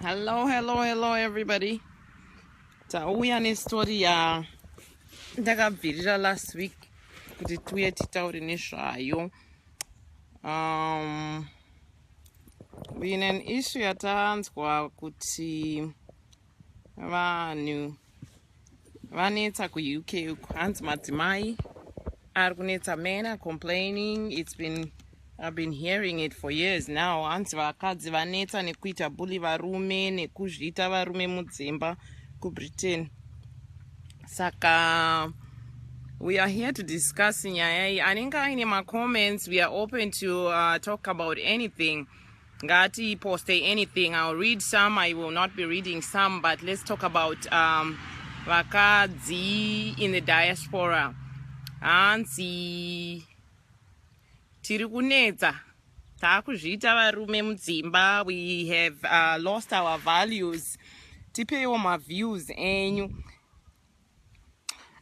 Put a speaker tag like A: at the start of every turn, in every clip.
A: Hello, everybody. Tauya nestory ya ndakabvirira last week kuti tuye titaure nezvayo. Uine an issue yataanzwa kuti vanhu vanetsa ku-UK uku. Hanzi madzimai ari kunetsa, men are complaining. I've been hearing it for years now. Hanzi vakadzi vanetsa nekuita bully varume nekuzviita varume mudzimba kuBritain. Saka we are here to discuss nyaya iyi. Anenge aine ma-comments, we are open to talk about anything. Ngati poste anything. I'll read some, I will not be reading some, but let's talk about vakadzi in the diaspora. Hanzi tiri kunetsa, takuzviita varume mudzimba. We have lost our values. Tipewo ma-views enyu.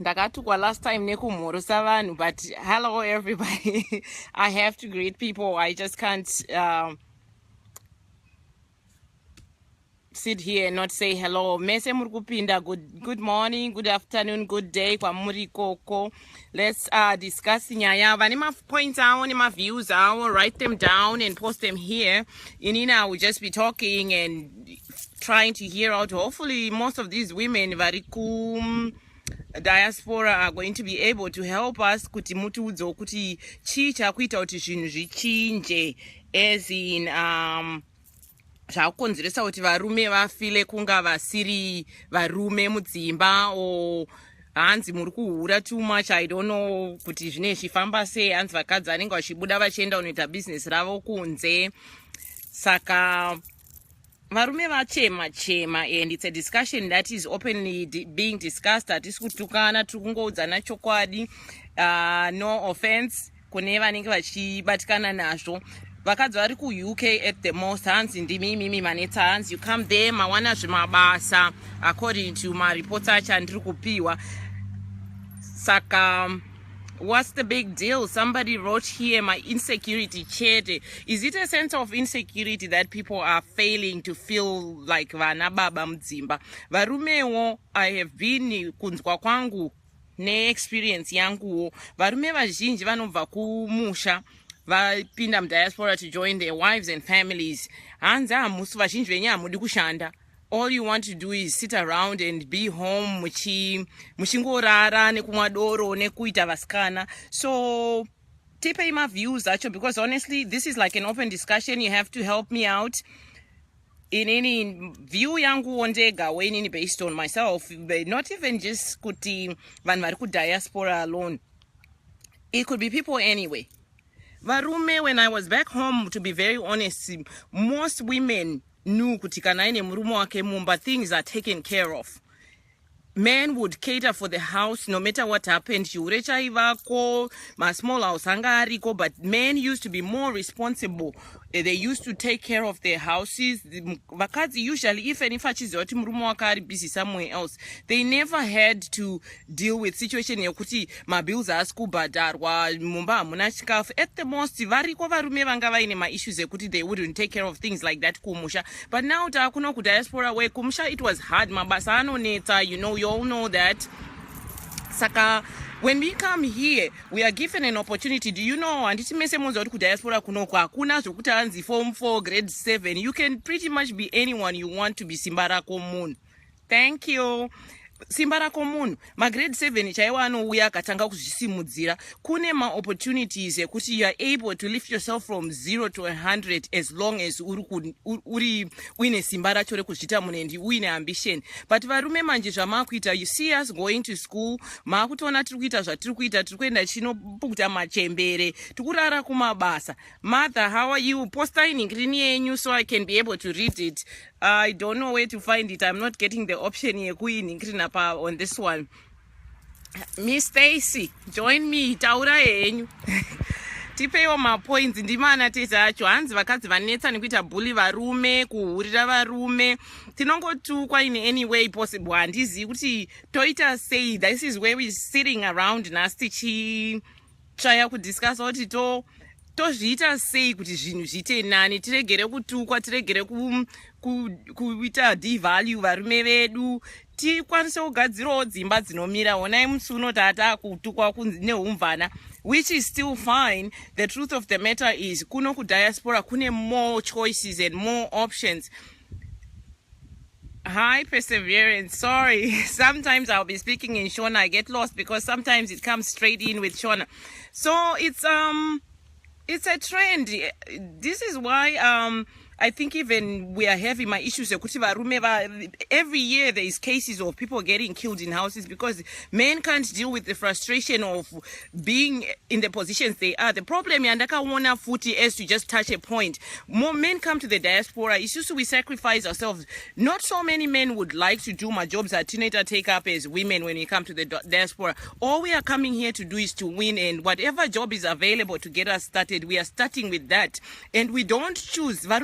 A: Ndakatukwa last time nekumhorosa vanhu, but hello everybody. I have to greet people. I just can't sit here and not say hello. Mese murikupinda, good morning, good afternoon, good day kwamuri koko. Let's discuss nyaya. Vane ma-points awo ne ma-views awo, write them down and post them here. Inina will just be talking and trying to hear out. Hopefully most of these women variku diaspora are going to be able to help us kuti mutiudze kuti chii chakuita kuti zvinhu zvichinje, as in zvakukonzeresa kuti varume vafile kunga vasiri varume mudzimba, o hanzi muri kuhura too much. I don't know kuti zvine zvifamba sei. Hanzi vakadzi vanenge vachibuda vachienda kunoita business ravo kunze. Saka varume vachema, and it's a discussion that is openly being discussed. Hatisi kutukana, tiri kungoudzana chokwadi. No offense kune vanenge vachibatikana nazvo. Vakadzi vari ku-UK at the most, hanzi ndimi manetsa. Hanzi you come there mawana zvemabasa according to ma-reports acho andiri kupiwa. Saka what's the big deal? Somebody wrote here, my insecurity chete. Is it a sense of insecurity that people are failing to feel like vana baba mudzimba? Varumewo, I have been kunzwa kwangu ne-experience yanguwo. Varume vazhinji vanobva kumusha vapinda mudiaspora to join their wives and families. Hanzi hamusi vazhinji venyu hamudi kushanda. All you want to do is sit around and be home muchingorara nekumwa doro nekuita vasikana. So tipe my views acho, because honestly this is like an open discussion. You have to help me out in any view yangu ondega, when based on myself, but not even just kuti vanhu vari ku-diaspora alone. It could be people anyway. Varume, when I was back home, to be very honest, most women knew kuti kana ine murume wake mumba, things are taken care of. Men would cater for the house no matter what happened. Chiure chaivako, ma small house anga ariko, but men used to be more responsible. They used to take care of their houses. Vakadzi usually, even if achiziva kuti murume wake ari busy somewhere else, they never had to deal with situation yekuti mabills haasi kubhadharwa, mumba hamuna chikafu. At the most, variko varume vanga vaine ma-issues ekuti they wouldn't take care of things like that kumusha. But now taakuno ku-diaspora where kumusha it was hard. Mabasa anonetsa, you all know that. Saka when we come here, we are given an opportunity. Do you know, anditi mese monza kuti ku-diaspora kunoko hakuna zvokuti hanzi form 4 grade 7. You can pretty much be anyone you want to be. Simba rako munhu. Thank you. Simba rako munhu. Ma-grade 7 chaiwa anouya akatanga kuzvisimudzira. Kune ma-opportunities ekuti you are able to lift yourself from 0 to 100 as long as uine simba racho rekuzvita munhu and uine ambition. But varume manje zvamakuita, you see us going to school, maakutona tiri kuita zvatiri kuita, tiri kuenda chinopukuta machembere, tikurara kumabasa. Mother, how are you? Posta iningrini yenyu so I can be able to read it. I don't know where to find it. I'm not getting the option yekuiningirina on this one. Miss Stacy, join me. Taura yenyu. Tipewo ma-points ndimana tete acho. Hanzi vakadzi vanetsa nekuita bully varume, kuhurira varume. Tinongotukwa in any way possible. Handizivi kuti toita sei. This is where we're sitting around nasi tichichaya kudiscuss kuti tozviita sei kuti zvinhu zviite nani, tiregere kutukwa, tiregere kuita devalue varume vedu, tikwanise kugadzirawo dzimba dzinomira. Onai musi uno tata kutukwa neumvana, which is still fine. The truth of the matter is kuno kudiaspora kune more choices and more options. Hi, Perseverance. Sorry, sometimes I'll be speaking in Shona. I get lost because sometimes it comes straight in with Shona. So it's a trend. This is why I think even we are having my issues. Every year there is cases of people getting killed in houses because men can't deal with the frustration of being in the positions they are. The problem yandakaona futi is to just touch a point. More men come to the diaspora. It's just we sacrifice ourselves. Not so many men would like to do my jobs that Tineta take up as women when we come to the diaspora. All we are coming here to do is to win, and whatever job is available to get us started, we are starting with that. And we don't choose. The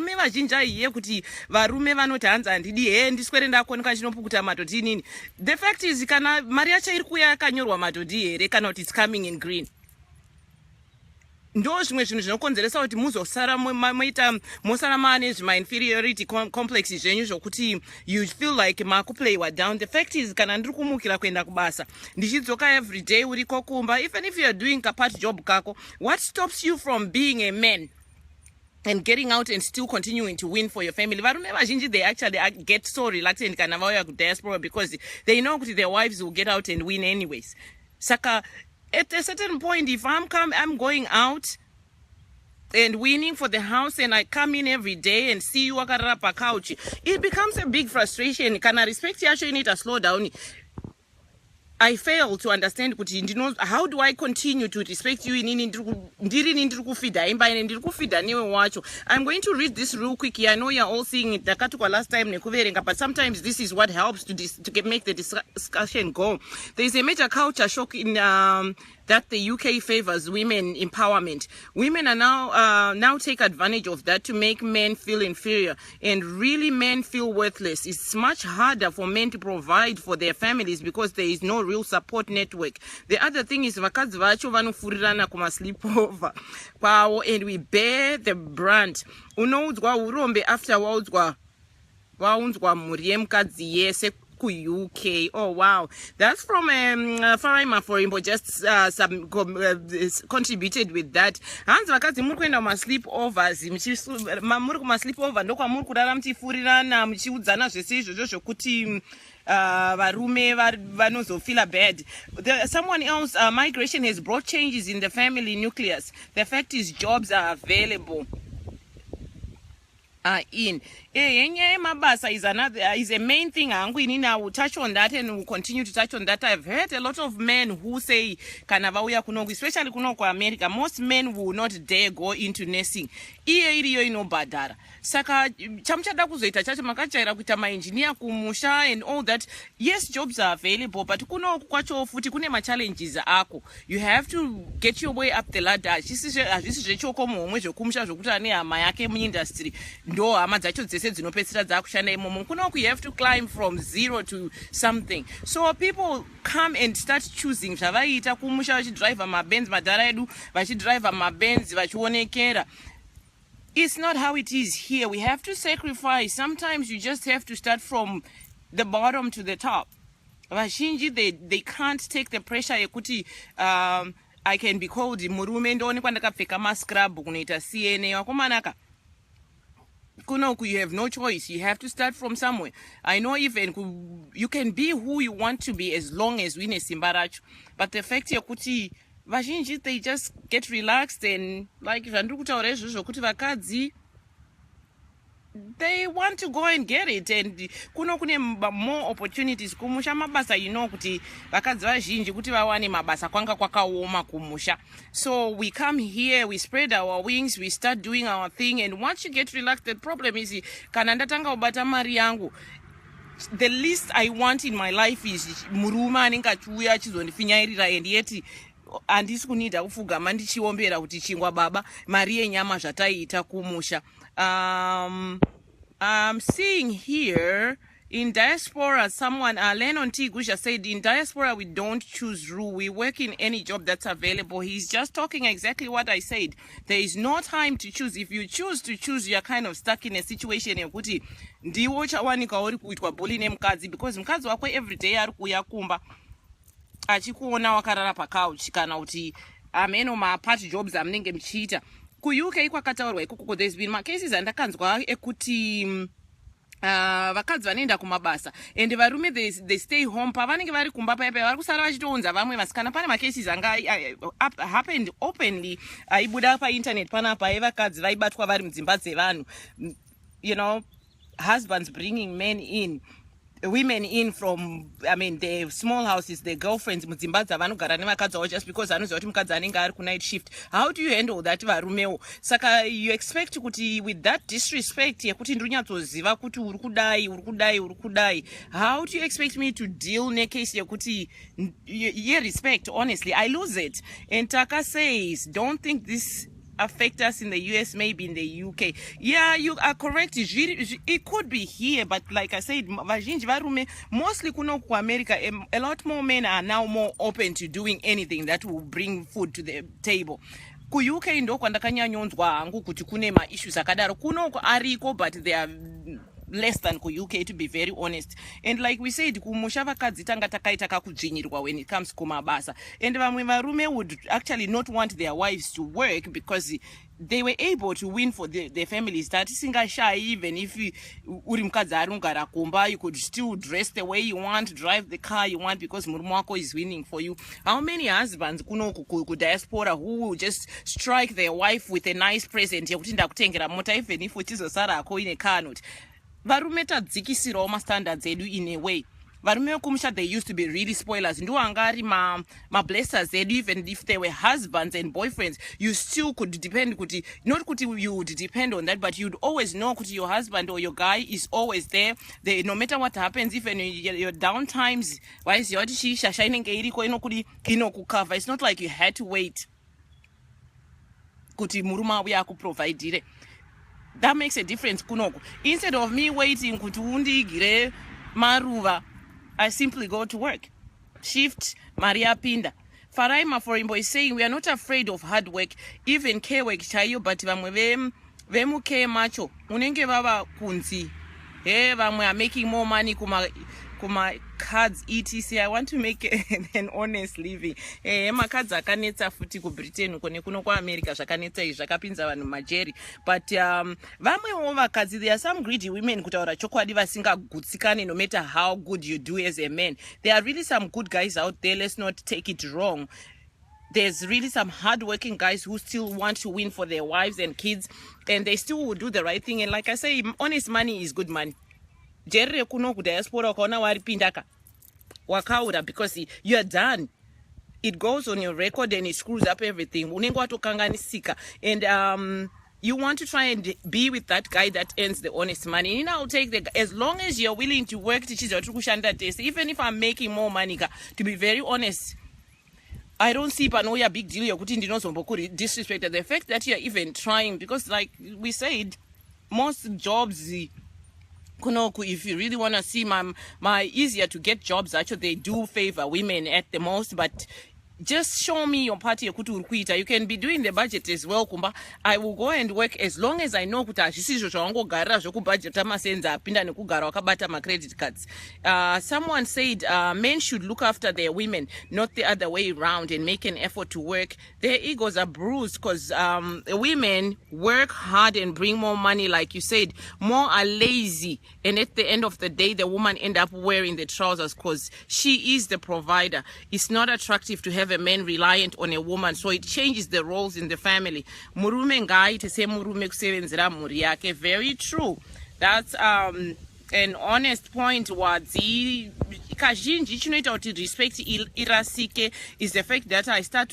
A: fact is, kana Maria Chairkuya kanyorwa matodi here cannot it's coming in green. Ndo zvimwe zvinhu zvinokonzeresa kuti muzosara moita mosara manage my inferiority complex zvenyu zvokuti you feel like makuplayiwa down. The fact is, kana ndiri kumukira kuenda kubasa ndichidzoka every day uri kokumba, even if you are doing a part job kako, what stops you from being a man and getting out and still continuing to win for your family? They actually get so reluctant kana vauya kudiaspora because they know that their wives will get out and win anyways. Saka at a certain point, if I'm going out and winning for the house, and I come in every day and see you wakarapa couch, it becomes a big frustration. Can I respect you? Actually need to slow down. I fail to understand how do I continue to respect you in I'm going to read this real quick. I know you're all seeing it last time, but sometimes this is what helps to make the discussion go. There is a major culture shock in that the UK favors women empowerment. Women are now take advantage of that to make men feel inferior, and really men feel worthless. It's much harder for men to provide for their families because there is no real support network. The other thing is vakadzi vacho vanofurirana kuma sleepover kwawo, and we bear the brunt. Unoudzwa urombe after waunzwa mhuri yemukadzi yese UK. Oh wow, that's from Faraima Forimbo just contributed with that. Hands vakadzi muri kuenda kuma sleepovers, muri kuma sleepover ndokwa muri kurara muchifurirana muchiudzana zvese izvozvo zvokuti varume vanozofeel bad. Someone else, migration has brought changes in the family nucleus. The fact is jobs are available. Mabasa is a main thing. I will touch on that and we'll continue to touch on that. I've heard a lot of men who say, especially kuno America, most men will not dare go into nursing. Saka chamchada kuzoita chacho makachaira kuita engineer kumusha and all that. Yes, jobs are available, but kuno kwacho futi kune ma challenges ako. You have to get your way up the ladder. Hazvisi zvechoko muhomwe zvokumusha zvokuti ane hama yake muindustry ndo hama dzacho dzese dzinopedzisira dzakushanda imomo. Kuno you have to climb from zero to something. So people come and start choosing zvavaita kumusha vachidrive mabenz madhara edu vachidrive mabenz vachionekera. It's not how it is here. We have to sacrifice. Sometimes you just have to start from the bottom to the top. Vashinji, they can't take the pressure yekuti I can be called murume ndoni kwandakapfeka mascrub kunoita CNA wakomanaka. Kunoku, you have no choice. You have to start from somewhere. I know even you can be who you want to be as long as win a simbaracho. But the fact yekuti vazhinji, they just get relaxed and like vakadzi, they want to go and get it, and kuno kune more opportunities kumusha mabasa. Kuti vakadzi vazhinji kuti vawane mabasa kwanga kwakaoma kumusha. So we come here, we spread our wings, we start doing our thing, and once you get relaxed, the problem is kana ndatanga ubata mari yangu, the least I want in my life is muruma anenge achiuya achizondifinyairira, and yet handisi kunida kufugama ndichiombera kuti chingwa baba mari yenyama zvataita kumusha. I'm seeing here In Diaspora, someone, Lennon T. Gusha said, in Diaspora, we don't choose rule. We work in any job that's available. He's just talking exactly what I said. There is no time to choose. If you choose to choose, you're kind of stuck in a situation yekuti ndiwo chawanika uri kuitwa bully nemukadzi, because mukadzi wako everyday ari kuuya kumba achikuona wakarara pacouch kana kuti ameno mapart jobs amunenge muchiita. KuUK kwakataurwa ikoko, there's been macases andakanzwa ekuti vakadzi vanoenda kumabasa and varume they stay home. Pavanenge vari kumba paya vari kusara vachitounza vamwe vasikana. Pane macases anga happened openly aibuda painternet panapa evakadzi vaibatwa vari mudzimba dzevanhu, you know, husbands bringing women in from, I mean, the small houses, the girlfriends mudzimba dzavanogara nevakadzi avo, just because anoziva kuti mukadzi anenge ari ku-night shift. How do you handle that varumeo? Saka you expect kuti with that disrespect yekuti ndinonyatsoziva kuti uri kudai, how do you expect me to deal necase yekuti respect? Honestly, I lose it. And Taka says, don't think this affect us in the US, maybe in the UK. Yeah, you are correct. It could be here, but like I said, mostly kuno ku America, a lot more men are now more open to doing anything that will bring food to the table. Ku UK ndo kwandakanyanyonzwa hangu kuti kune ma issues akadaro. Kuno ariko, but they are less than ku UK, to be very honest. And like we said, kumusha vakadzi tanga takaita kakudzvinyirwa when it comes kumabasa. And vamwe varume would actually not want their wives to work because they were able to win for their families. That shy, even if uri mukadzi ari kugara kumba, you could still dress the way you want, drive the car you want, because murume wako is winning for you. How many husbands kuno ku diaspora who will just strike their wife with a nice present yekuti ndakutengera mota, even if uchizosara ako ine car note? Varume tadzikisirawo mastandards edu in a way. Varume vekumusha, they used to be really spoilers. Ndo angari ma blessers edu. Even if they were husbands and boyfriends, you still could depend kuti, not kuti you would depend on that, but you'd always know kuti your husband or your guy is always there. No matter what happens, even your down times, why is your shasha inenge iriko inokukava. It's not like you had to wait kuti muruma uya akuprovidire. That makes a difference kunoko. Instead of me waiting kuti undigire maruva, I simply go to work. Shift, Maria Pinda. Farai Maforimbo is saying, we are not afraid of hard work, even care work chayo, but vamwe vemu care macho. Unenge baba kunzi. Vamwe are making more money kuma cards etc. I want to make an honest living. Makadzi akanetsa futi ku Britain kuno kwa America zvakanetsa izvi zvakapinza vanhu majeri. But vamwewo vakadzi, there are some greedy women kutaura chokwadi vasingagutsikane no matter how good you do as a man. There are really some good guys out there, let's not take it wrong. There's really some hardworking guys who still want to win for their wives and kids, and they still will do the right thing. And like I say, honest money is good money. Jerry kuno ku diaspora ukaona waripindaka wakaura, because you are done. It goes on your record and it screws up everything. Unenge watokanganisika, and you want to try and be with that guy that earns the honest money. You know, take as long as you're willing to work, even if I'm making more money, to be very honest, I don't see panoya big deal yokuti ndinozombokuri disrespect the fact that you're even trying, because like we said, most jobs kunoku, if you really want to see my easier to get jobs, actually they do favor women at the most. But just show me your party yekuti urikuita. You can be doing the budget as well, kumba. I will go and work as long as I know kuti azvisizvo zvawangogarira zvokubudgeta masenza apinda nekugara wakabata ma credit cards. Someone said men should look after their women, not the other way around, and make an effort to work. Their egos are bruised because women work hard and bring more money, like you said. More are lazy, and at the end of the day, the woman end up wearing the trousers because she is the provider. It's not attractive to have a man reliant on a woman, so it changes the roles in the family. Murume ngaite se murume kusevenzera mhuri yake. Very true. That's an honest point. Wadzi kazhinji chinoita kuti respect irasike is the fact that I start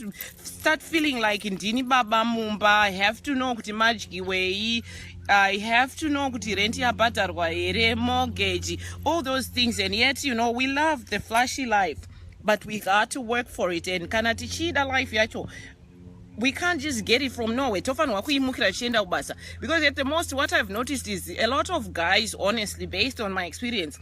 A: feeling like ndini baba mumba. I have to know kuti madyiwei, I have to know kuti rent yabhadharwa here, mortgage, all those things. And yet, you know, we love the flashy life, but we got to work for it. And kana tichida life yacho, we can't just get it from nowhere. Because at the most, what I've noticed is a lot of guys, honestly, based on my experience,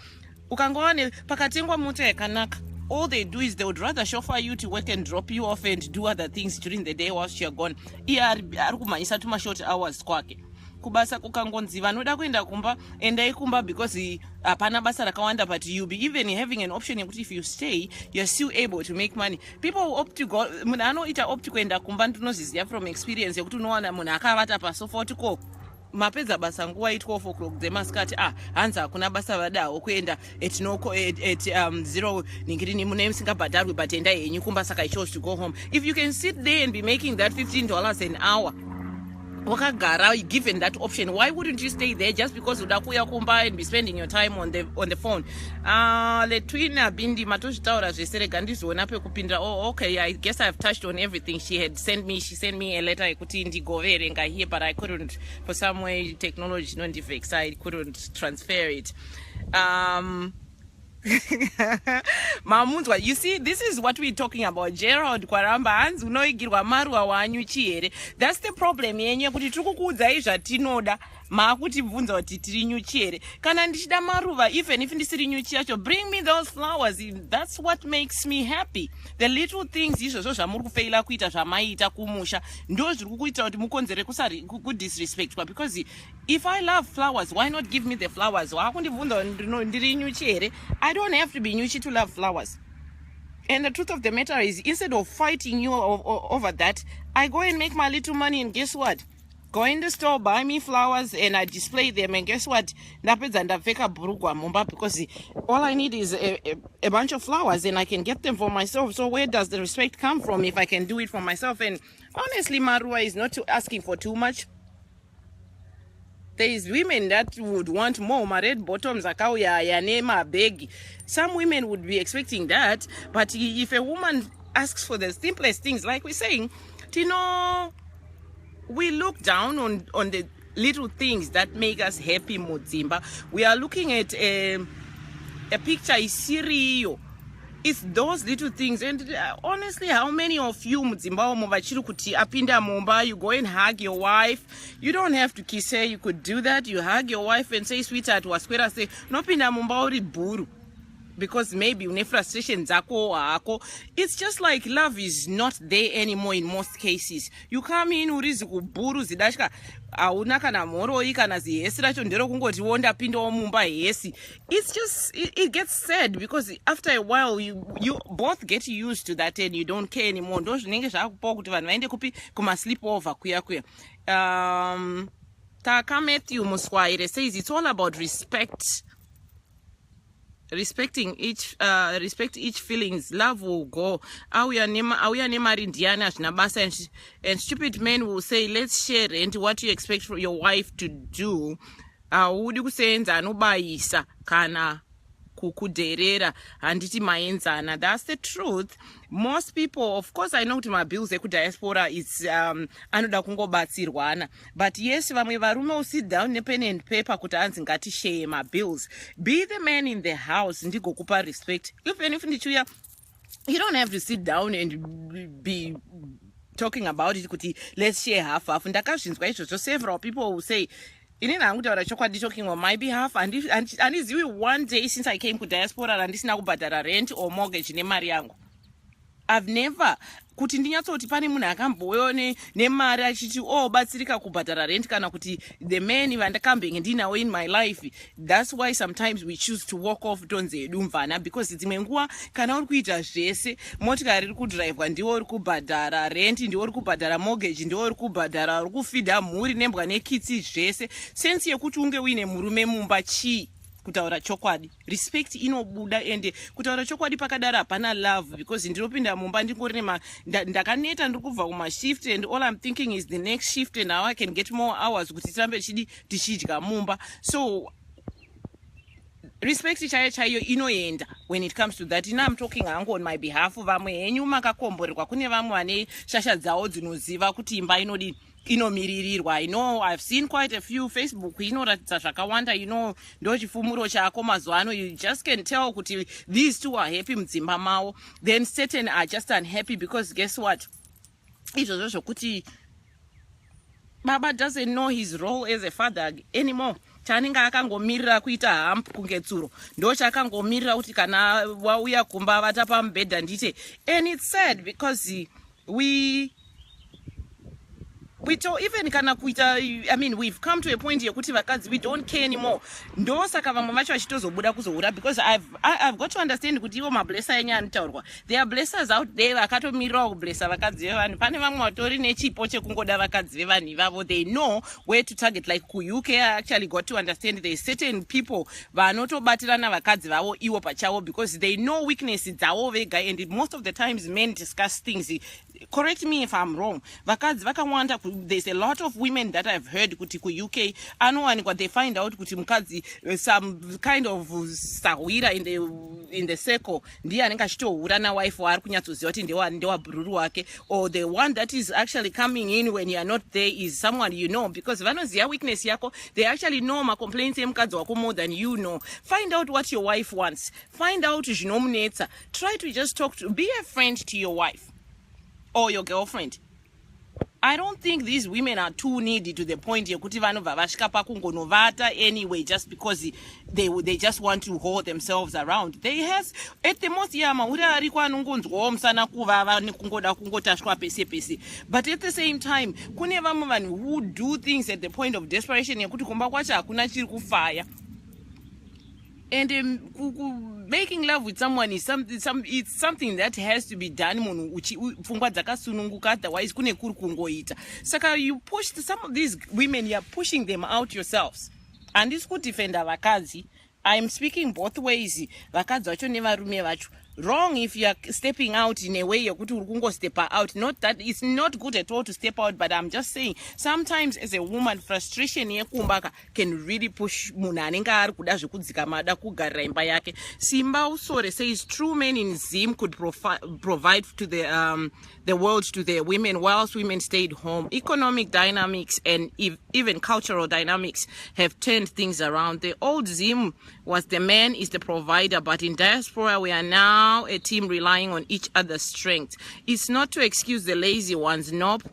A: Ukangoane pakatengwa mota yakanaka. All they do is they would rather chauffeur you to work and drop you off and do other things during the day whilst you're gone. Ari kumanyisa tuma short hours kwake. Kubasa kukangonzi vanoda kuenda kumba endai kumba because hapana basa rakawanda, but you be even having an option yekuti if you stay you're still able to make money. People opt to go, munhu anoita opt kuenda kumba ndinoziziva from experience yekuti unowana munhu akavata pasofa oti ko mapedza basa nguva 12 o'clock dzemasikati hanzi hakuna basa vadawo kuenda at 0 ningirini mune musingabhadharwi but endai henyu kumba, saka I chose to go home. If you can sit there and be making that $15 an hour wakagara given that option, why wouldn't you stay there just because uda kuya kumba and be spending your time on the phone? Letwina bindi matozvitaura zvese rega ndizoona pekupindira. Oh, okay, I guess I've touched on everything. She sent me a letter yekuti ndigoverenga here, but I couldn't, for some way technology non-defects, I couldn't transfer it. Mamunzwa, you see, this is what we're talking about. Gerald Kwaramba hanzi unoigirwa maruwa wanyuchi here. That's the problem yenye kuti tikukuudzai zvatinoda makutibvunza kuti tiri nyuchi here. Kana ndichida maruva, even if ndisiri nyuchi yacho, bring me those flowers. That's what makes me happy. The little things izvozvo zvamuri kufeila kuita zvamaita kumusha ndo zviri kuita kuti mukonzere kudisrespectwa, because if I love flowers, why not give me the flowers? Wakundibvunza ndiri nyuchi here. I don't have to be nyuchi to love flowers. And the truth of the matter is, instead of fighting you over that, I go and make my little money, and guess what? Go in the store, buy me flowers, and I display them, and guess what? Ndapedza ndapfeka bhurugwa mumba, because all I need is a bunch of flowers, and I can get them for myself. So where does the respect come from if I can do it for myself? And honestly, Marua is not asking for too much. There is women that would want more. My red bottoms akauya yanema beg. Some women would be expecting that, but if a woman asks for the simplest things, like we're saying, Tino, we look down on the little things that make us happy. Mudzimba, we are looking at a picture is Sirio. It's those little things. And honestly, how many of you Mudzimba muvachiri kuti apinda mumba, you go and hug your wife? You don't have to kiss her. You could do that. You hug your wife and say, sweetheart, waswera say nopinda mumba uri bhuru, because maybe une frustration zako hako. It's just like love is not there anymore in most cases. You come in urizi kubhuru zidashika auna kana moroi kana zihesi racho ndero kungoti wonda pinda mumba hesi. It's just it gets sad, because after a while you both get used to that and you don't care anymore. Ndo zvinenge zvakupa kuti vanhu vaende kupi kuma sleep over kuya. Taka Matthew Muswaire says it's all about respect. Respect each feelings. Love will go. Auya nemari ndiana zvinabasa, and stupid men will say, let's share rent. What do you expect for your wife to do? Udi kusenza anobayisa kana kukuderera handiti maenzana. That's the truth. Most people, of course, I know kuti mabills ekudiaspora is anoda kungobatsirwana, but yes, vamwe varume will sit down nepen and paper kuti anzi ngatishare mabills. Be the man in the house, ndigokupa respect. Even if ndichuya, you don't have to sit down and be talking about it kuti let's share half. Ndakazvinzwa izvozvo. Several people will say, inini angutaura chokwadi talking on my behalf, handizivi one day since I came to diaspora handisina kubhadhara rent or mortgage nemari yangu. I've never kuti ndinyatsoti pane munhu akambouya nemari achiti batsirika kubhadhara rent kana kuti the man vandakambenge ndinawo in my life. That's why sometimes we choose to walk off tonze edu mvana, because dzimwe nguva kana uri kuita zvese, motikari iri kudhiraivwa ndiwo uri kubhadhara rent, ndiwo uri kubhadhara mortgage, ndiwo uri kubhadhara, uri kufidha mhuri nembwa nekitsi zvese, sense yekuti unge uine murume mumba chii? Kutaura chokwadi, respect inobuda, ende kutaura chokwadi pakadara hapana love, because ndinopinda mumba ndingori ndakaneta ndiri kubva kuma shift, and all I'm thinking is the next shift and how I can get more hours kuti tirambe tichidya mumba. So respect chaiyo inoenda when it comes to that. I'm talking hangu on my behalf. Vamwe henyu makakomborerwa, kune vamwe vane shasha dzawo dzinoziva kuti imba inodii inomiririrwa. I know I've seen quite a few Facebook inoratidza zvakawanda, ndo chifumuro chako mazuva ano. You just can tell kuti these two are happy mudzimba mavo, then certain are just unhappy, because guess what, izvozvo zvokuti baba doesn't know his role as a father anymore. chanenge akangomirira kuita hump kunge tsuro ndo chakangomirira kuti kana wauya kumba vata pamubhedha ndite. And it's sad because we don't even kana kuita, I mean, we've come to a point here kuti vakadzi we don't care anymore. Ndo saka vamwe vacho vachitozobuda kuzohura, because I've got to understand kuti ivo mablesser enye anotaurwa. There are blessers out there vakatomirira kublessa vakadzi vevanhu. Pane vamwe vatori nechipo chekungoda vakadzi vevanhu ivavo. They know where to target. Like ku UK I actually got to understand there's certain people vanotobatirana vakadzi vavo ivo pachavo, because they know weaknesses dzavo vega, and most of the times men discuss things. Correct me if I'm wrong. Vakadzi vakawanda. There's a lot of women that I've heard kuti ku UK anowanikwa they find out kuti mukadzi some kind of sahwira in the circle ndiye anenge achitohura nawife waari kunyatsoziva kuti ndewa bhururu wake, or the one that is actually coming in when you are not there is someone you know, because vanoziva weakness yako. They actually know macomplaints emukadzi wako more than you know. Find out what your wife wants. Find out zvinomunetsa. Try to just be a friend to your wife or your girlfriend. I don't think these women are too needy to the point yekuti vanobva vasvika pakungonovata anyway just because they just want to hold themselves around. They has at the most mauri ariko anongonzwawo musana kuvava nekungoda kungotasvwa pese pese. But at the same time kune vamwe vanhu who do things at the point of desperation yekuti kumba kwacho hakuna chiri kufaya. And making love with someone is it's something that has to be done munhu pfungwa dzakasununguka, otherwise kune kuri kungoita. Saka you push some of these women, you are pushing them out yourselves. Handisi kudefenda vakadzi. I'm speaking both ways. Vakadzi vacho nevarume vacho. Wrong if you are stepping out in a way yokuti uri kungostep out. Not that it's not good at all to step out, but I'm just saying sometimes as a woman frustration yekumba can really push munhu anenge ari kuda zvekudzika mada kugarira imba yake. Simba Usore says true men in Zim could provide to the world to their women whilst women stayed home. Economic dynamics and even cultural dynamics have turned things around. The old Zim was the man is the provider, but in diaspora we are now a team relying on each other's strength. It's not to excuse the lazy ones, nope.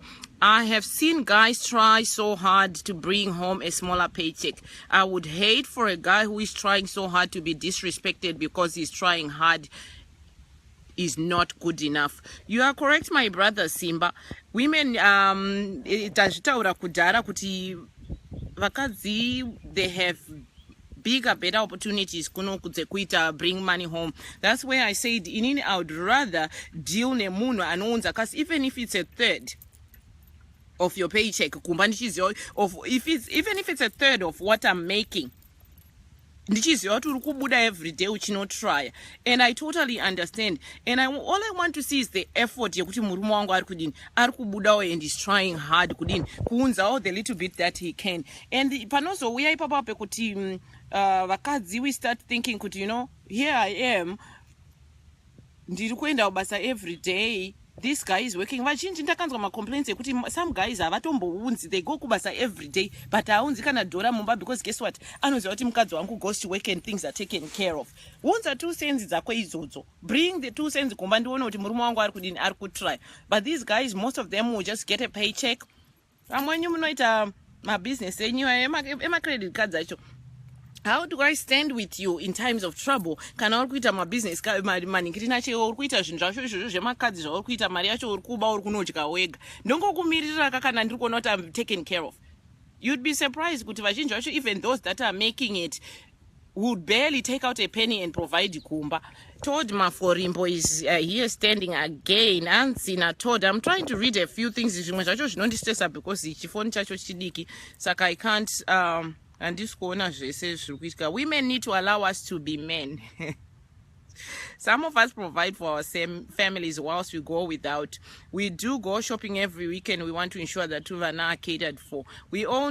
A: I have seen guys try so hard to bring home a smaller paycheck. I would hate for a guy who is trying so hard to be disrespected because he's trying hard is not good enough. You are correct, my brother Simba. Women tazvitaura kudhara kuti vakadzi they have bigger, better opportunities kuita bring money home. That's where I said inini I would rather deal nemunhu anounza, because even if it's a third of your paycheck, even if it's a third of what I'm making, ndichiziva kuti uri kubuda every day uchinotry, and I totally understand. And all I want to see is the effort yekuti murume wangu ari kudini, ari kubudawo and he's trying hard kudini kuunzawo the little bit that he can. And panozouya ipapo pekuti vakadzi we start thinking kuti, you know, here I am ndiri kuenda kubasa every day, this guy is working. Vazhinji ndakanzwa macomplaints ekuti some guys havatombounzi, they go kubasa every day but haunzi kana dhora mumba, because guess what, anoziva kuti mukadzi wangu goes to work and things are taken care of. Unza 2 cents dzako idzodzo, bring the 2 cents kumba ndione kuti murume wangu ari kudini, ari kutry. But these guys, most of them will just get a paycheck. Amwenyu munoita mabusiness enyu ema-credit cards acho. How do I stand with you in times of trouble? Kana uri kuita mabusiness maningi nacho uri kuita zvinhu zvacho izvozvo zvemakadzi zvauri kuita, mari yacho uri kuba uri kunodya wega, ndongokumirira kana ndiri kuona kuti I'm taken care of. You'd be surprised kuti vazhinji vacho, even those that are making it, would barely take out a penny and provide kumba. Todd Maforimbo is here standing again. Ansina Todd, I'm trying to read a few things zvimwe zvacho zvinondistressa because chifoni chacho chidiki, saka I can't and this corner says women need to allow us to be men. Some of us provide for our families whilst we go without. We do go shopping every weekend. We want to ensure that Tuvana are catered for. All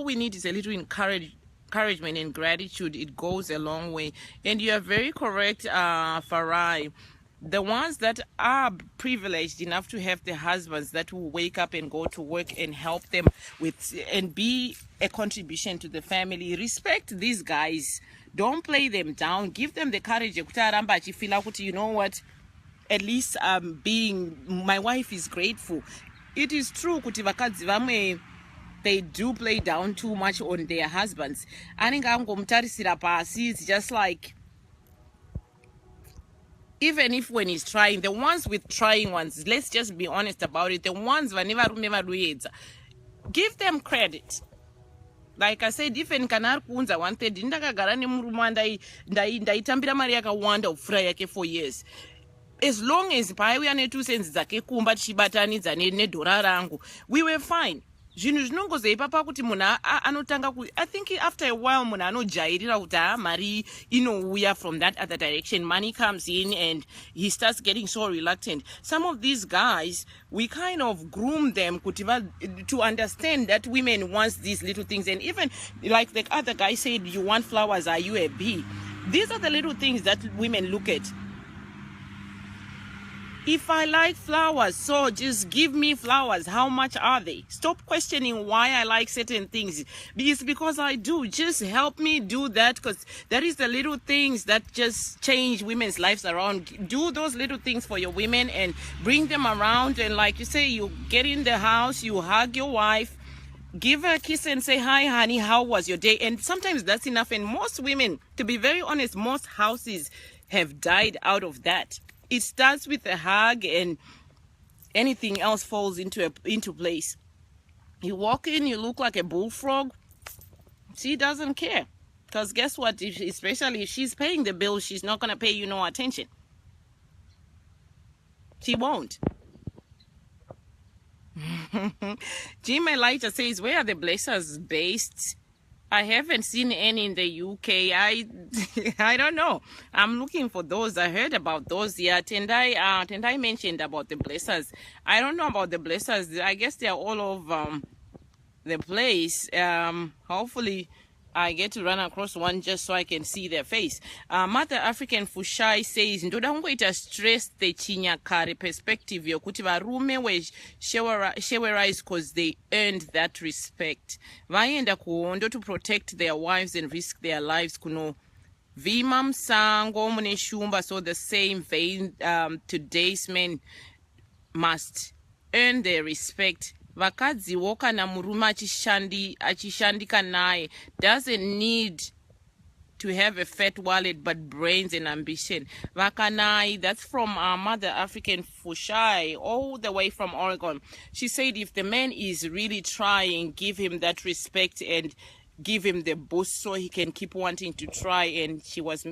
A: we need is a little encouragement and gratitude. It goes a long way. And you are very correct, Farai. The ones that are privileged enough to have the husbands that will wake up and go to work and help them with and be a contribution to the family, respect these guys. Don't play them down. Give them the courage. You know what? At least my wife is grateful. It is true kuti vakadzi vamwe they do play down too much on their husbands. It's just like, even if when he's trying, the ones with trying ones, let's just be honest about it, the ones give them credit. Like I said, even kana kunza 130 ndakagara nemurume ndaitambira mari yakawanda upfura yake for years, as long as paiuya ne2 cents dzake kumba tichibatanidza nedhora rangu, we were fine. Zvinhu zvinongozoipa pakuti munhu anotanga I think after a while munhu anojairira kuti mari inouya from that other direction, money comes in and he starts getting so reluctant. Some of these guys, we kind of groom them to understand that women want these little things. And even like the other guy said, you want flowers, are you a bee? These are the little things that women look at. If I like flowers, so just give me flowers. How much are they? Stop questioning why I like certain things. It's because I do. Just help me do that, because that is the little things that just change women's lives around. Do those little things for your women and bring them around. And like you say, you get in the house, you hug your wife, give her a kiss and say, hi, honey, how was your day? And sometimes that's enough. And most women, to be very honest, most houses have died out of that. It starts with a hug and anything else falls into place. You walk in, you look like a bullfrog. She doesn't care. Because guess what? Especially if she's paying the bill, she's not going to pay you no attention. She won't. Jim Elijah says, where are the blessers based? I haven't seen any in the UK. I don't know. I'm looking for those. I heard about those. Yeah, Tendai mentioned about the blessers. I don't know about the blessers. I guess they're all over the place. Hopefully I get to run across one just so I can see their face. Mother African Fushai says, ndoda kungoita stress the chinyakare perspective yokuti varume weshewerized because they earned that respect. Vaenda kuhondo to protect their wives and risk their lives kuno vima msango mune shumba. So the same vein, today's men must earn their respect. Vakadziwo kana murume achishandika naye doesn't need to have a fat wallet but brains and ambition. Vakanai, that's from Mother African Fushai, all the way from Oregon. She said if the man is really trying, give him that respect and give him the boost so he can keep wanting to try. And she was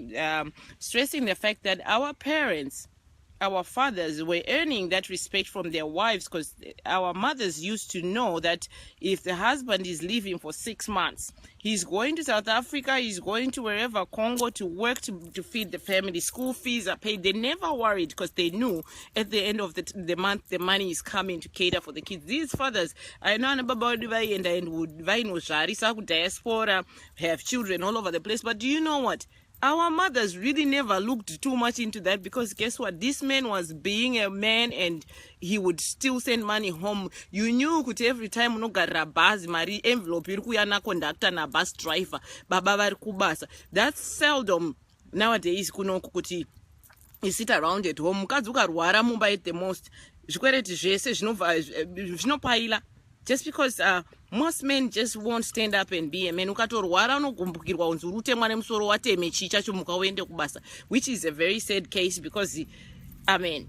A: stressing the fact that our parents, our fathers, were earning that respect from their wives, because our mothers used to know that if the husband is leaving for 6 months, he's going to South Africa, he's going to wherever, Congo, to work to feed the family. School fees are paid. They never worried because they knew at the end of the month the money is coming to cater for the kids. These fathers, I know about Diaspora, have children all over the place. But do you know what? Our mothers really never looked too much into that, because guess what? This man was being a man and he would still send money home. You knew that every time unogarira bus, mari envelope iri kuuya na conductor na bus driver, baba vari kubasa. That's seldom nowadays kunoku kuti you sit around at home. Mukadzi ukarwara mumba at the most, zvikwereti zvese zvinopaila. Just because most men just won't stand up and be a man. Ukatorwara unogumbukirwa unzi uri utemwa nemusoro wateme chicha chomuka uende kubasa, which is a very sad case, because I mean,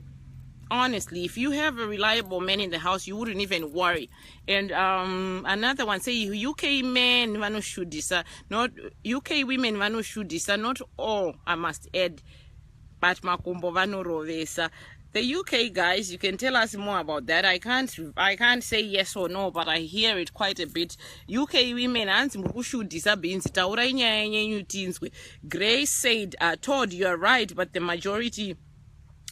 A: honestly, if you have a reliable man in the house, you wouldn't even worry. And another one say UK men vanoshudisa, not UK women vanoshudisa, not all, I must add, but makumbo vanorovesa. The UK guys, you can tell us more about that. I can't say yes or no, but I hear it quite a bit. UK women, Grace said, Todd, you are right, but the majority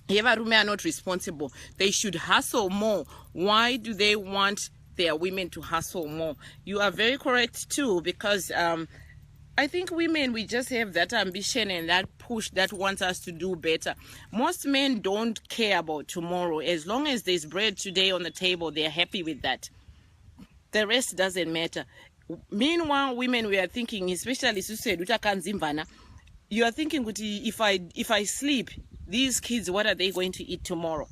A: are not responsible. They should hustle more. Why do they want their women to hustle more? You are very correct too, because I think women, we just have that ambition and that push that wants us to do better. Most men don't care about tomorrow. As long as there's bread today on the table, they're happy with that. The rest doesn't matter. Meanwhile, women, we are thinking, especially you are thinking, if I sleep, these kids, what are they going to eat tomorrow?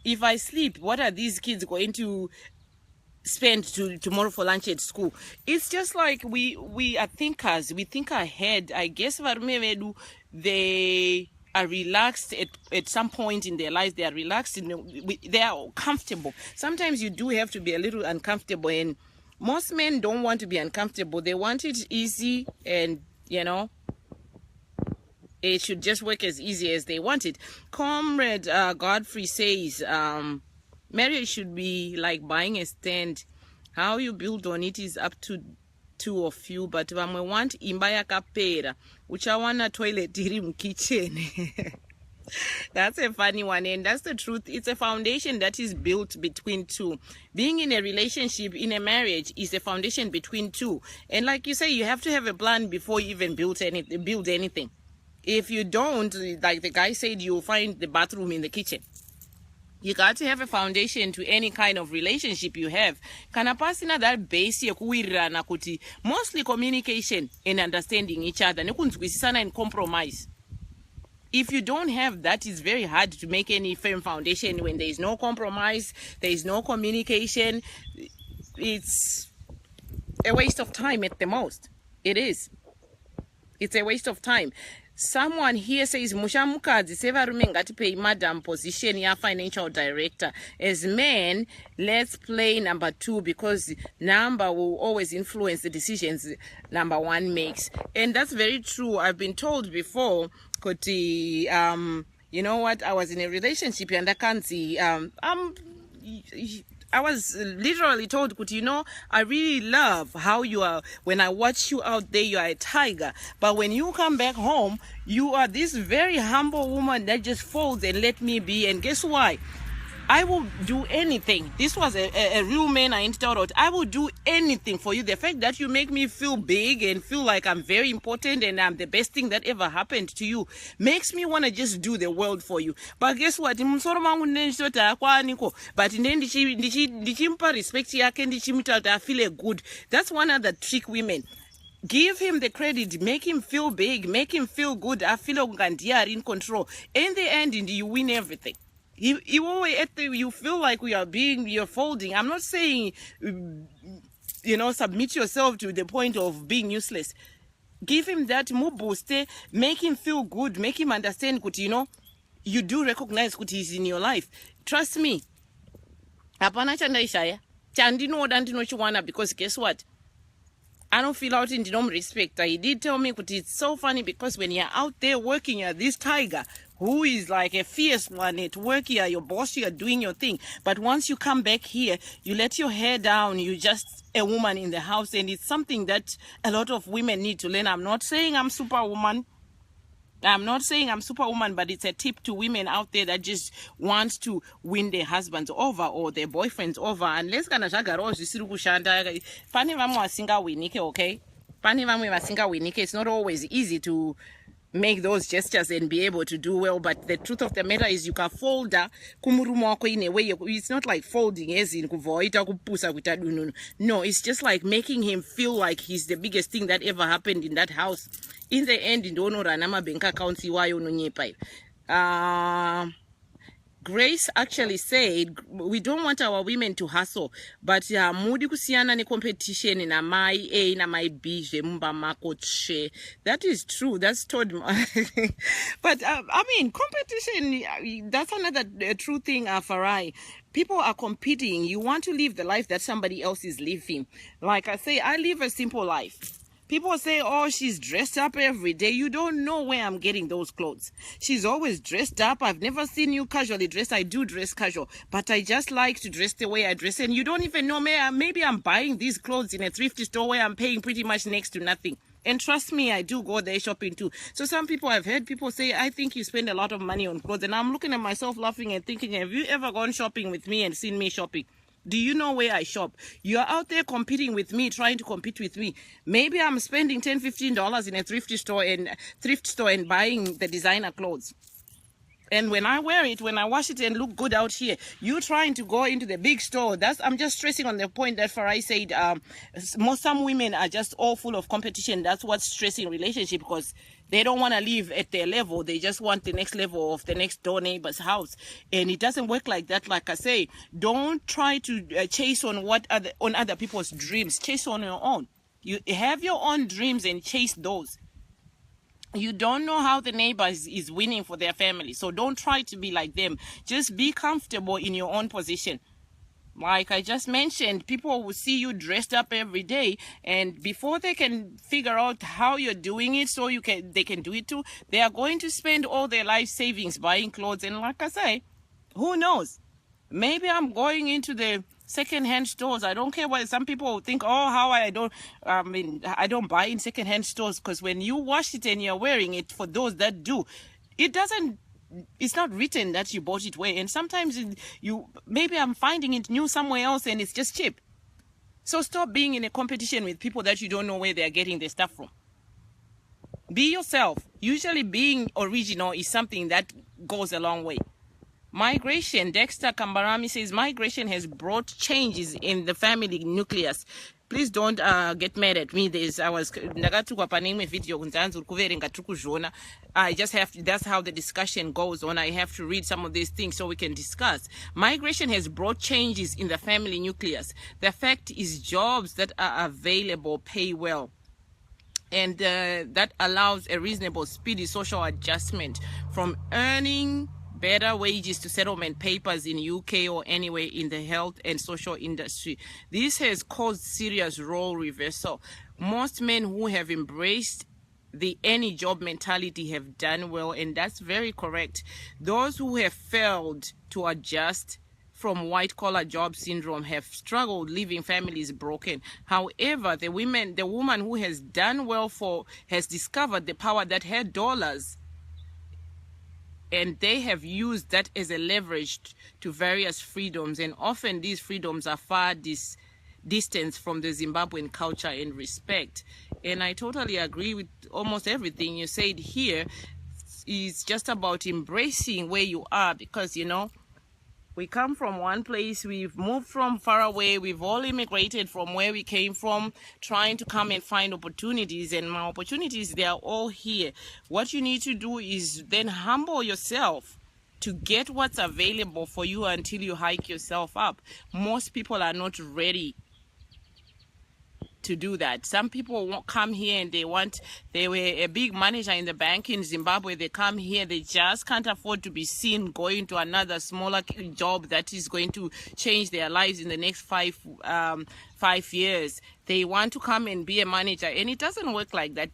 A: If I sleep, what are these kids going to spend tomorrow for lunch at school. It's just like we are thinkers. We think ahead. I guess varume vedu, they are relaxed at some point in their lives. They are relaxed. They are comfortable. Sometimes you do have to be a little uncomfortable, and most men don't want to be uncomfortable. They want it easy, and it should just work as easy as they want it. Comrade Godfrey says, marriage should be like buying a stand. How you build on it is up to two of you, but vamwe want imba yakapera uchawana toilet iri mukitchen. That's a funny one, and that's the truth. It's a foundation that is built between two. Being in a relationship, in a marriage, is a foundation between two. And like you say, you have to have a plan before you even build anything. If you don't, like the guy said, you'll find the bathroom in the kitchen. You got to have a foundation to any kind of relationship you have. Kana pasina that base yekuwirirana kuti mostly communication and understanding each other nekunzwisisana and compromise. If you don't have that, it's very hard to make any firm foundation when there is no compromise, there is no communication. It's a waste of time at the most. It is. It's a waste of time. Someone here says, Mushamukadzi sevarume ngatipei madam position ya financial director. As men, let's play number 2 because number will always influence the decisions number 1 makes. And that's very true. I've been told before, Koti, you know what, I was in a relationship and I can't see, I was literally told, you know, I really love how you are. When I watch you out there, you are a tiger. But when you come back home, you are this very humble woman that just folds and let me be. And guess why? I will do anything. This was a real man I entered. I will do anything for you. The fact that you make me feel big and feel like I'm very important and I'm the best thing that ever happened to you makes me want to just do the world for you. But guess what? But ndichimpa respect yake, ndichimita I feel good. That's one of the trick women. Give him the credit, make him feel big, make him feel good. I feel like are in control. In the end, you win everything. You always you feel like you're folding. I'm not saying, submit yourself to the point of being useless. Give him that boost, make him feel good, make him understand, you do recognize what he's in your life. Trust me. Hapana chandaishaya. Chandino dandinochiwana, because guess what? I don't feel out in the respect. He did tell me, but it's so funny because when you're out there working, you're this tiger who is like a fierce one at work. You're your boss, you're doing your thing. But once you come back here, you let your hair down. You're just a woman in the house. And it's something that a lot of women need to learn. I'm not saying I'm superwoman. But it's a tip to women out there that just want to win their husbands over or their boyfriends over. Unless kana zvagarawo zvisiri kushanda, pane vamwe vasingawinike, okay? Pane vamwe vasingawinike. It's not always easy to make those gestures and be able to do well, but the truth of the matter is you can fold kumurumo wako in a way. It's not like folding as in kuvoita kupusa kuita dununu. No, it's just like making him feel like he's the biggest thing that ever happened in that house. In the end, ndonorana mabank accounts iwayo nonyepa. Grace actually said, we don't want our women to hustle, but mudi kusiyana ne competition na my A na my B mba makoche. That is true. That's told. But competition, that's another true thing, Farai. People are competing. You want to live the life that somebody else is living. Like I say, I live a simple life. People say, oh, she's dressed up every day. You don't know where I'm getting those clothes. She's always dressed up. I've never seen you casually dressed. I do dress casual, but I just like to dress the way I dress. And you don't even know, maybe I'm buying these clothes in a thrifty store where I'm paying pretty much next to nothing. And trust me, I do go there shopping too. So some people, I've heard people say, I think you spend a lot of money on clothes. And I'm looking at myself laughing and thinking, have you ever gone shopping with me and seen me shopping? Do you know where I shop? You're out there competing with me, trying to compete with me. Maybe I'm spending $10, $15 in a thrift store and buying the designer clothes. And when I wear it, when I wash it and look good out here, you trying to go into the big store. I'm just stressing on the point that Farai said, some women are just all full of competition. That's what's stressing relationship, because they don't want to live at their level. They just want the next level of the next door neighbor's house. And it doesn't work like that. Like I say, don't try to chase on on other people's dreams. Chase on your own. You have your own dreams and chase those. You don't know how the neighbor is winning for their family. So don't try to be like them. Just be comfortable in your own position. Like I just mentioned, people will see you dressed up every day, and before they can figure out how you're doing it so they can do it too, they are going to spend all their life savings buying clothes. And like I say, who knows? Maybe I'm going into the second-hand stores. I don't care what some people think. Oh, how I don't buy in second-hand stores, because when you wash it and you're wearing it, for those that do, it's not written that you bought it where. And sometimes maybe I'm finding it new somewhere else and it's just cheap. So stop being in a competition with people that you don't know where they're getting their stuff from. Be yourself. Usually being original is something that goes a long way. Migration, Dexter Kambarami says, migration has brought changes in the family nucleus. Please don't get mad at me. That's how the discussion goes on. I have to read some of these things so we can discuss. Migration has brought changes in the family nucleus. The fact is, jobs that are available pay well, and that allows a reasonable, speedy social adjustment from earning better wages to settlement papers in UK or anywhere in the health and social industry. This has caused serious role reversal. Most men who have embraced the any job mentality have done well, and that's very correct. Those who have failed to adjust from white-collar job syndrome have struggled, leaving families broken. However, the woman who has done well has discovered the power that had dollars, and they have used that as a leverage to various freedoms, and often these freedoms are far distant from the Zimbabwean culture and respect. And I totally agree with almost everything you said here. It's just about embracing where you are, because, we come from one place, we've moved from far away, we've all immigrated from where we came from, trying to come and find opportunities, and my opportunities, they are all here. What you need to do is then humble yourself to get what's available for you until you hike yourself up. Most people are not ready to do that. Some people won't come here and they were a big manager in the bank in Zimbabwe. They come here, they just can't afford to be seen going to another smaller job that is going to change their lives in the next 5 years. They want to come and be a manager, and it doesn't work like that.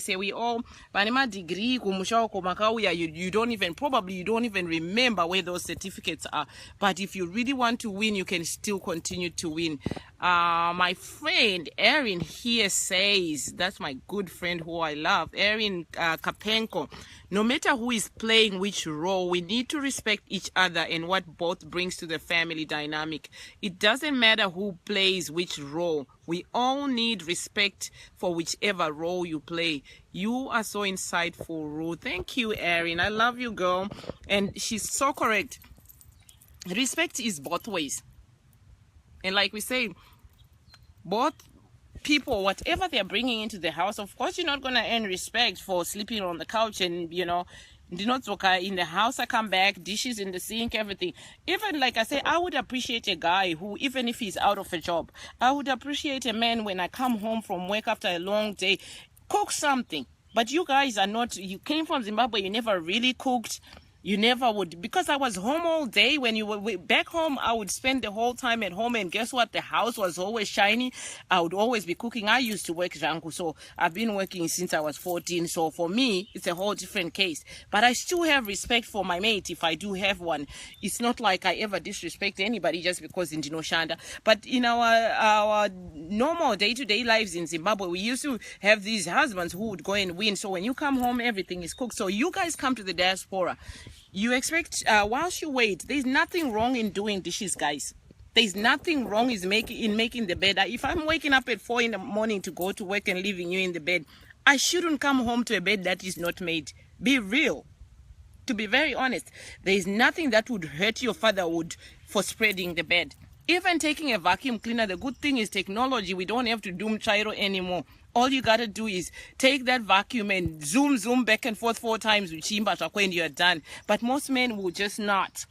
A: Say we all degree, you don't even remember where those certificates are. But if you really want to win, you can still continue to win. My friend Erin here says, that's my good friend who I love, Erin Kapenko, no matter who is playing which role, we need to respect each other and what both brings to the family dynamic. It doesn't matter who plays which role. We all need respect for whichever role you play. You are so insightful, Ruth. Thank you, Erin. I love you, girl. And she's so correct. Respect is both ways. And like we say, both people, whatever they're bringing into the house, of course, you're not going to earn respect for sleeping on the couch and, in the house. I come back, dishes in the sink, everything. Even like I say, I would appreciate a guy who, even if he's out of a job, I would appreciate a man when I come home from work after a long day, cook something. But you guys are not, you came from Zimbabwe, you never really cooked. You never would, because I was home all day. When you were back home, I would spend the whole time at home, and guess what? The house was always shiny. I would always be cooking. I used to work Janku, so I've been working since I was 14. So for me, it's a whole different case. But I still have respect for my mate if I do have one. It's not like I ever disrespect anybody just because in Shanda. But in our normal day-to-day lives in Zimbabwe, we used to have these husbands who would go and win. So when you come home, everything is cooked. So you guys come to the diaspora. You expect, whilst you wait, there's nothing wrong in doing dishes, guys. There's nothing wrong in making the bed. If I'm waking up at 4 in the morning to go to work and leaving you in the bed, I shouldn't come home to a bed that is not made. Be real. To be very honest, there is nothing that would hurt your fatherhood for spreading the bed. Even taking a vacuum cleaner, the good thing is technology. We don't have to do mchairo anymore. All you gotta do is take that vacuum and zoom back and forth 4 times with chimba when you're done. But most men will just not.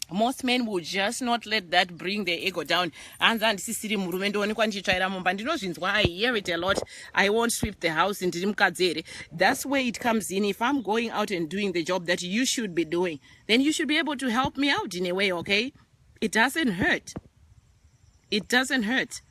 A: Most men will just not let that bring their ego down. And then sisiri murume ndoonekwa ndichitsvaira mumba. Ndinozvinzwa, I hear it a lot. I won't sweep the house ndiri mukadzere. That's where it comes in. If I'm going out and doing the job that you should be doing, then you should be able to help me out in a way, okay? It doesn't hurt. It doesn't hurt.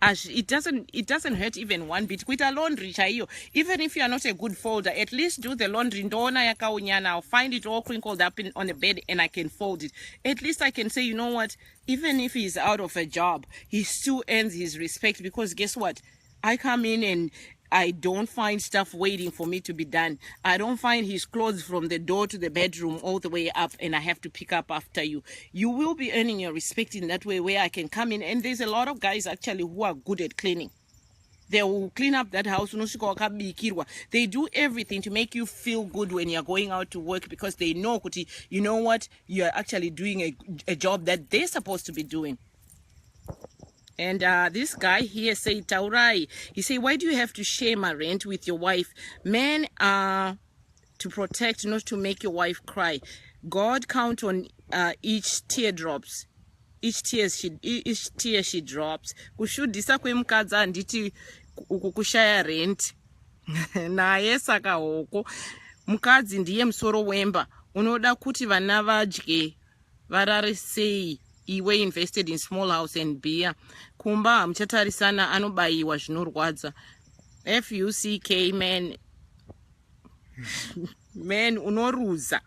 A: It doesn't hurt even one bit. Kuita laundry chaiyo. Even if you are not a good folder, at least do the laundry. Ndona yakaunyana. I'll find it all crinkled up on the bed and I can fold it. At least I can say, you know what? Even if he's out of a job, he still earns his respect, because guess what? I come in and I don't find stuff waiting for me to be done. I don't find his clothes from the door to the bedroom all the way up and I have to pick up after you. You will be earning your respect in that way, where I can come in. And there's a lot of guys actually who are good at cleaning. They will clean up that house. They do everything to make you feel good when you're going out to work, because they know, you know what? You're actually doing a job that they're supposed to be doing. And this guy here say, Taurai, he say, why do you have to share my rent with your wife? Men are to protect, not to make your wife cry. God count on each teardrops. Each tear she drops. Kushudisa kwemukadza nditi kushaya rent. Naye saka hoko. Mukadzi ndiye musoro wemba. Unoda kuti vana vadye varare sei. Iwe invested in small house and beer. Kumba mchatarisana anobayiwa zvinorwadza. FUCK man. Man unoruza.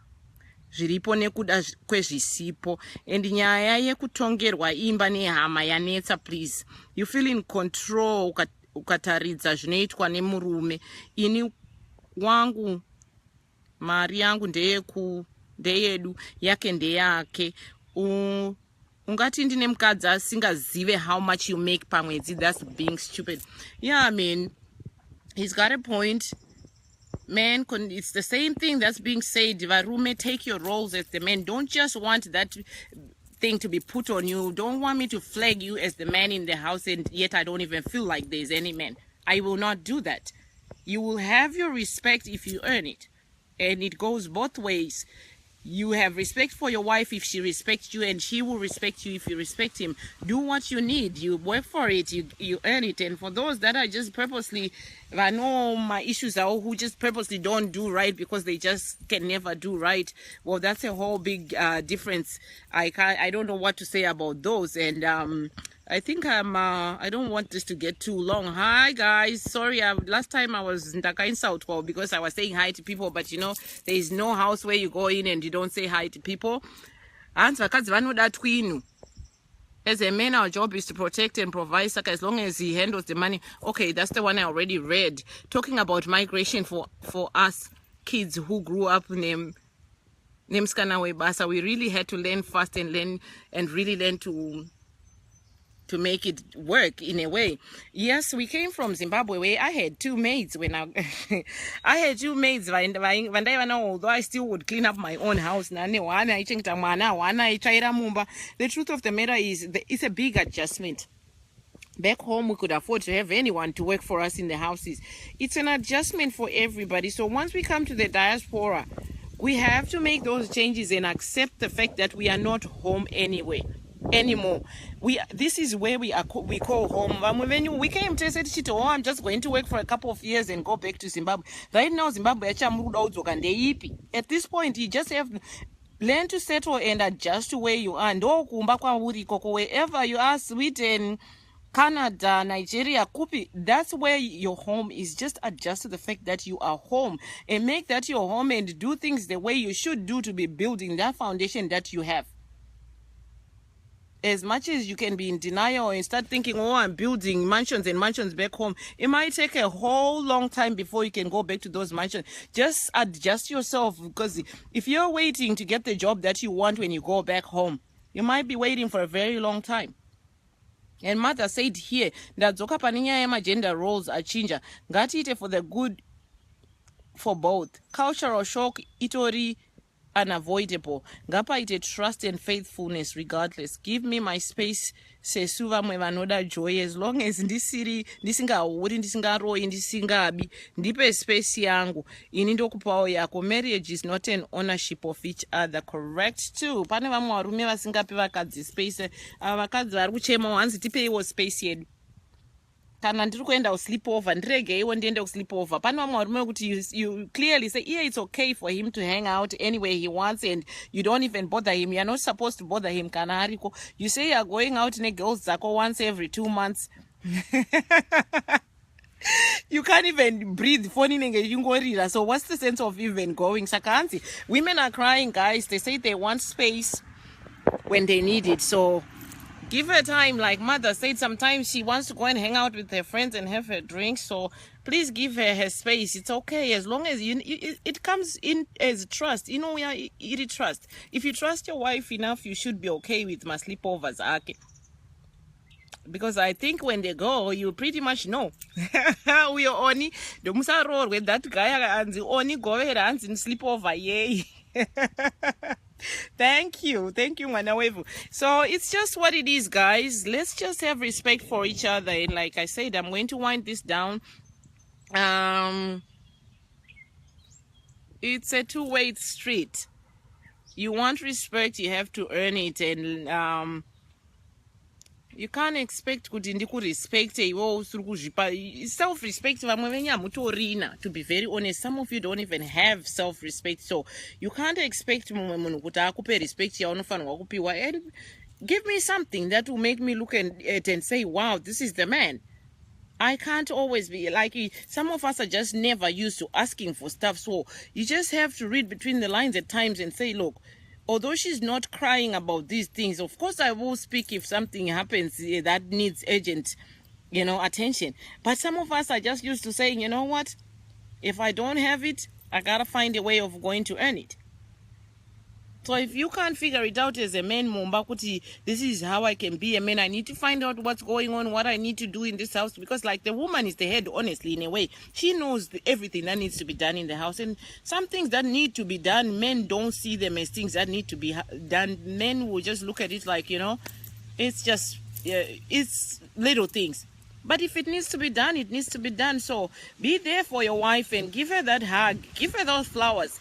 A: Zviripo nekuda kwezvisipo. And nyaya yekutongerwa imba nehama yanetsa, please. You feel in control ukataridza zvinoitwa nemurume. Ini wangu mari yangu ndeyedu yake ndeyake. Ungati ndine mukadzi asingazive how much you make pamwedzi. That's being stupid. Yeah, I mean, he's got a point. Man, it's the same thing that's being said. Varume, take your roles as the man. Don't just want that thing to be put on you. Don't want me to flag you as the man in the house, and yet I don't even feel like there's any man. I will not do that. You will have your respect if you earn it. And it goes both ways. You have respect for your wife if she respects you, and she will respect you if you respect him. Do what you need. You work for it. You earn it. And for those that are just purposely, I know my issues are who just purposely don't do right because they just can never do right. Well, that's a whole big difference. I don't know what to say about those. And I think I don't want this to get too long. Hi guys, sorry, last time I was in Ndaka in Southwell because I was saying hi to people, but you know, there is no house where you go in and you don't say hi to people. As a man, our job is to protect and provide, as long as he handles the money. Okay, that's the one I already read. Talking about migration for us kids who grew up in Nemskanawe Basa, we really had to learn fast and really learn to make it work in a way. Yes, we came from Zimbabwe where I had 2 maids when I had 2 maids. Although I still would clean up my own house. The truth of the matter is it's a big adjustment. Back home, we could afford to have anyone to work for us in the houses. It's an adjustment for everybody. So once we come to the diaspora, we have to make those changes and accept the fact that we are not home anymore. This is where we call home. When we came to say, oh, I'm just going to work for a couple of years and go back to Zimbabwe. Right now, Zimbabwe at this point, you just have to learn to settle and adjust to where you are. And wherever you are, Sweden, Canada, Nigeria, Kupi, that's where your home is. Just adjust to the fact that you are home and make that your home and do things the way you should do to be building that foundation that you have. As much as you can be in denial and start thinking, oh, I'm building mansions and mansions back home, it might take a whole long time before you can go back to those mansions. Just adjust yourself, because if you're waiting to get the job that you want when you go back home, you might be waiting for a very long time. And mother said here that zoka paninya ema gender roles are chinja. Ngatiite for the good for both. Cultural shock itori unavoidable. Ngapaite trust and faithfulness regardless. Give me my space sesu vamwe vanoda joy as long as ndisingauri ndisingaroi ndisingabi ndipe space yangu ini ndokupawo yako. Marriage is not an ownership of each other. Correct too. Pane vamwe varume vasingapi vakadzi space. Vakadzi vari kuchema wanzi tipeiwo space yedu kana ndiri kuenda sleepover ndiregeiwo ndiende kusleepover. Pane vamwe varume kuti you clearly say yeah, it's okay for him to hang out anywhere he wants and you don't even bother him. You're not supposed to bother him kana ariko. You say you're going out negirls dzako once every 2 months. You can't even breathe. Phone inenge ichingorira. So what's the sense of even going? Sakanzi. Women are crying, guys. They say they want space when they need it. So give her time. Like Mother said, sometimes she wants to go and hang out with her friends and have her drinks. So please give her space. It's okay as long as it comes in as trust. You know, it trust. If you trust your wife enough, you should be okay with my sleepovers. Okay. Because I think when they go, you pretty much know. We are only the musa roll with that guy and the only go ahead and sleepover. Yay. Thank you, Manawevu. So it's just what it is, guys. Let's just have respect for each other. And like I said, I'm going to wind this down. It's a two-way street. You want respect, you have to earn it. And you can't expect kuti ndikurespect iwo usiri kuzvipa. Self-respect vamwe venyamutorina, to be very honest. Some of you don't even have self-respect, so you can't expect mumwe munhu kuti akupe respect yaunofanirwa kupiwa. And give me something that will make me look at it and say, wow, this is the man. I can't always be like, some of us are just never used to asking for stuff, so you just have to read between the lines at times and say, look, although she's not crying about these things, of course I will speak if something happens that needs urgent, attention. But some of us are just used to saying, you know what? If I don't have it, I gotta find a way of going to earn it. So if you can't figure it out as a man, Mumbakuti, this is how I can be a man. I need to find out what's going on, what I need to do in this house. Because like the woman is the head, honestly, in a way. She knows everything that needs to be done in the house. And some things that need to be done, men don't see them as things that need to be done. Men will just look at it like, it's just, it's little things. But if it needs to be done, it needs to be done. So be there for your wife and give her that hug. Give her those flowers.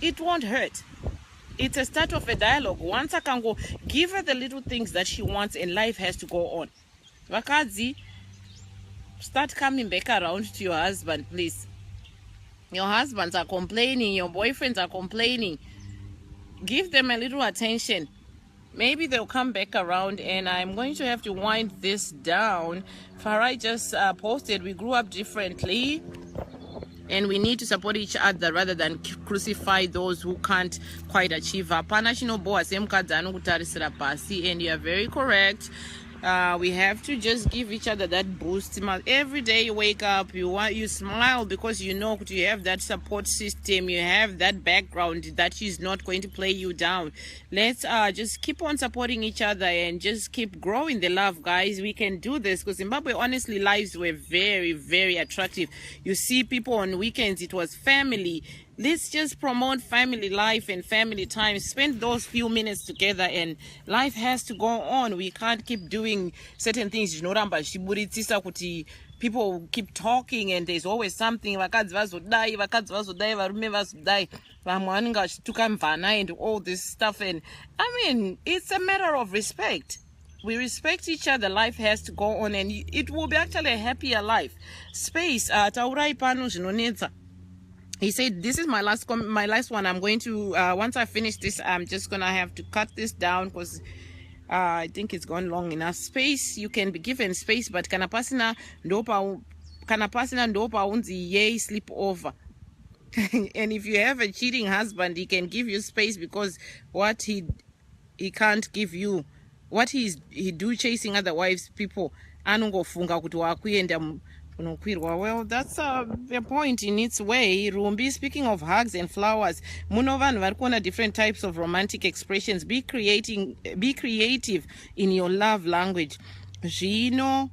A: It won't hurt. It's a start of a dialogue. Once I can go, give her the little things that she wants and life has to go on. Vakazi, start coming back around to your husband, please. Your husbands are complaining, your boyfriends are complaining. Give them a little attention. Maybe they'll come back around. And I'm going to have to wind this down. Farai just posted, we grew up differently. And we need to support each other rather than crucify those who can't quite achieve. And you are very correct. We have to just give each other that boost. Every day you wake up, you smile because you know you have that support system. You have that background that is not going to play you down. Let's just keep on supporting each other and just keep growing the love, guys. We can do this because Zimbabwe, honestly, lives were very, very attractive. You see people on weekends, it was family. Let's just promote family life and family time. Spend those few minutes together and life has to go on. We can't keep doing certain things. People keep talking and there's always something. And all this stuff. And I mean, it's a matter of respect. We respect each other. Life has to go on and it will be actually a happier life. Space. He said, this is my last one. I'm going to, once I finish this, I'm just going to have to cut this down because I think it's gone long enough. Space, you can be given space, but kana pasina ndopa unzi yay sleep over. And if you have a cheating husband, he can give you space because what he can't give you, what he do chasing other wives, people, anungofunga kuti wakuyenda. Well, that's the point in its way. Rumbi, speaking of hugs and flowers, Munovan Varkona, different types of romantic expressions. Be creative in your love language. Gino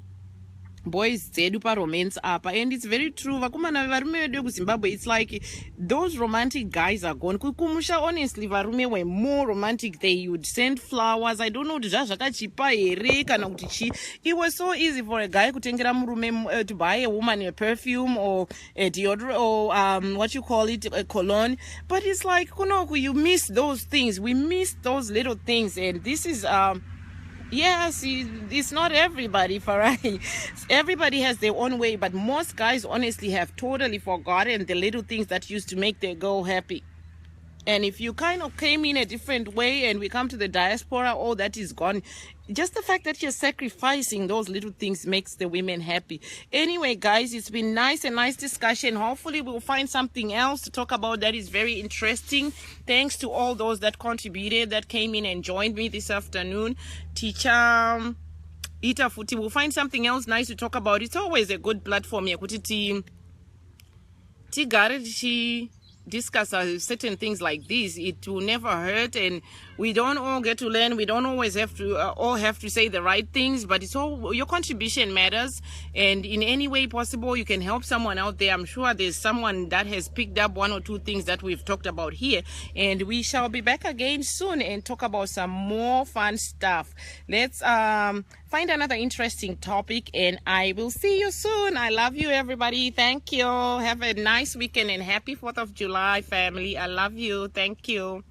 A: boys dzedu paromance apa, and it's very true. Vakomana varume vedu kuZimbabwe, it's like those romantic guys are gone. Kumusha, honestly, varume were more romantic. They would send flowers. I don't know, zvakachipa here kana kuti chi. It was so easy for a guy kutengera murume to buy a woman a perfume or a deodorant or what you call it, a cologne. But it's like, Kunoku, you miss those things. We miss those little things, and this is yes, it's not everybody, Farai. Everybody has their own way, but most guys honestly have totally forgotten the little things that used to make their girl happy. And if you kind of came in a different way and we come to the diaspora, all that is gone. Just the fact that you're sacrificing those little things makes the women happy. Anyway, guys, it's been a nice discussion. Hopefully we'll find something else to talk about that is very interesting. Thanks to all those that contributed, that came in and joined me this afternoon. Teacher Ita Futi, we'll find something else nice to talk about. It's always a good platform. Discuss certain things like this. It will never hurt, and we don't all get to learn. We don't always have to say the right things, but it's all your contribution matters, and in any way possible you can help someone out there. I'm sure there's someone that has picked up one or two things that we've talked about here, and we shall be back again soon and talk about some more fun stuff. Let's find another interesting topic, and I will see you soon. I love you, everybody. Thank you. Have a nice weekend and happy 4th of July, family. I love you. Thank you.